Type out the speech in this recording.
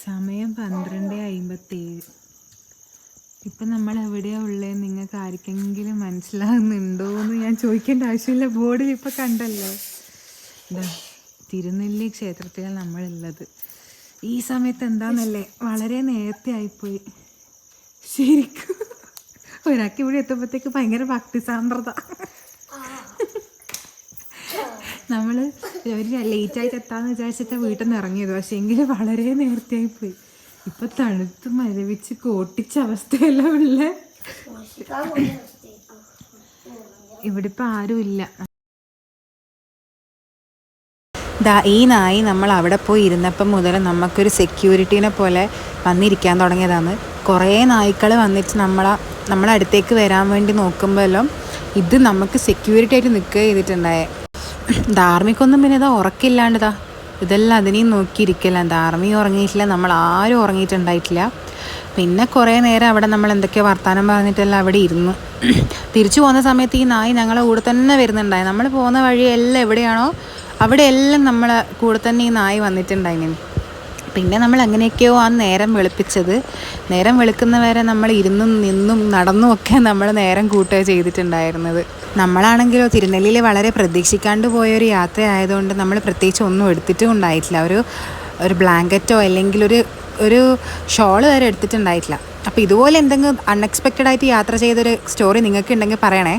സമയം 12:57. ഇപ്പം നമ്മൾ എവിടെയാണ് ഉള്ളത് നിങ്ങൾക്ക് ആർക്കെങ്കിലും മനസ്സിലാകുന്നുണ്ടോ എന്ന് ഞാൻ ചോദിക്കേണ്ട ആവശ്യമില്ല. ബോർഡിൽ ഇപ്പം കണ്ടല്ലോ. ഇതാ തിരുനെല്ലി ക്ഷേത്രത്തിലാണ് നമ്മളുള്ളത്. ഈ സമയത്ത് എന്താണെന്നല്ലേ, വളരെ നേരത്തെ ആയിപ്പോയി ശരിക്കും. ഒരാൾക്ക് ഇവിടെ എത്തുമ്പോഴത്തേക്ക് ഭയങ്കര ഭക്തി സാന്ദ്രത. നമ്മൾ ഒരു ലേറ്റായിട്ട് എത്താമെന്ന് വിചാരിച്ചിട്ട് വീട്ടിൽ നിന്ന് ഇറങ്ങിയത്, പക്ഷേ എങ്കിൽ വളരെ നേരത്തെ ആയിപ്പോയി. ഇപ്പം തണുത്ത് മരവിച്ച് കോട്ടിച്ച അവസ്ഥയെല്ലാം ഉള്ള. ഇവിടെ ഇപ്പം ആരുമില്ല. ഈ നായി നമ്മൾ അവിടെ പോയി ഇരുന്നപ്പം മുതൽ നമുക്കൊരു സെക്യൂരിറ്റീനെ പോലെ വന്നിരിക്കാൻ തുടങ്ങിയതാണ്. കുറേ നായ്ക്കൾ വന്നിട്ട് നമ്മളെ അടുത്തേക്ക് വരാൻ വേണ്ടി നോക്കുമ്പോഴെല്ലാം ഇത് നമുക്ക് സെക്യൂരിറ്റി ആയിട്ട് നിൽക്കുക ചെയ്തിട്ടുണ്ടായേ. ധാർമ്മിക്കൊന്നും പിന്നെ ഇതാ ഉറക്കില്ലാണ്ടതാ ഇതെല്ലാം അതിനെയും നോക്കിയിരിക്കില്ല. ധാർമ്മിക ഉറങ്ങിയിട്ടില്ല, നമ്മൾ ആരും ഉറങ്ങിയിട്ടുണ്ടായിട്ടില്ല. പിന്നെ കുറേ നേരം അവിടെ നമ്മൾ എന്തൊക്കെയോ വർത്തമാനം പറഞ്ഞിട്ടെല്ലാം അവിടെ ഇരുന്നു. തിരിച്ചു പോകുന്ന സമയത്ത് ഈ നായി ഞങ്ങളെ കൂടെ തന്നെ വരുന്നുണ്ടായി. നമ്മൾ പോകുന്ന വഴിയെല്ലാം എവിടെയാണോ അവിടെയെല്ലാം നമ്മളെ കൂടെ തന്നെ ഈ നായി വന്നിട്ടുണ്ടായിരുന്നു. പിന്നെ നമ്മൾ എങ്ങനെയൊക്കെയോ ആ നേരം വെളുപ്പിച്ചത്. നേരം വെളുക്കുന്നവരെ നമ്മൾ ഇരുന്നും നിന്നും നടന്നും ഒക്കെ നമ്മൾ നേരം കൂട്ടുക ചെയ്തിട്ടുണ്ടായിരുന്നത്. നമ്മളാണെങ്കിലോ തിരുനെല്ലിയിൽ വളരെ പ്രതീക്ഷിക്കാണ്ട് പോയൊരു യാത്രയായതുകൊണ്ട് നമ്മൾ പ്രത്യേകിച്ച് ഒന്നും എടുത്തിട്ടും ഉണ്ടായിട്ടില്ല. ഒരു ബ്ലാങ്കറ്റോ അല്ലെങ്കിൽ ഒരു ഷോൾ വരെ എടുത്തിട്ടുണ്ടായിട്ടില്ല. അപ്പോൾ ഇതുപോലെ എന്തെങ്കിലും അൺഎക്സ്പെക്റ്റഡ് ആയിട്ട് യാത്ര ചെയ്തൊരു സ്റ്റോറി നിങ്ങൾക്ക് ഉണ്ടെങ്കിൽ പറയണേ.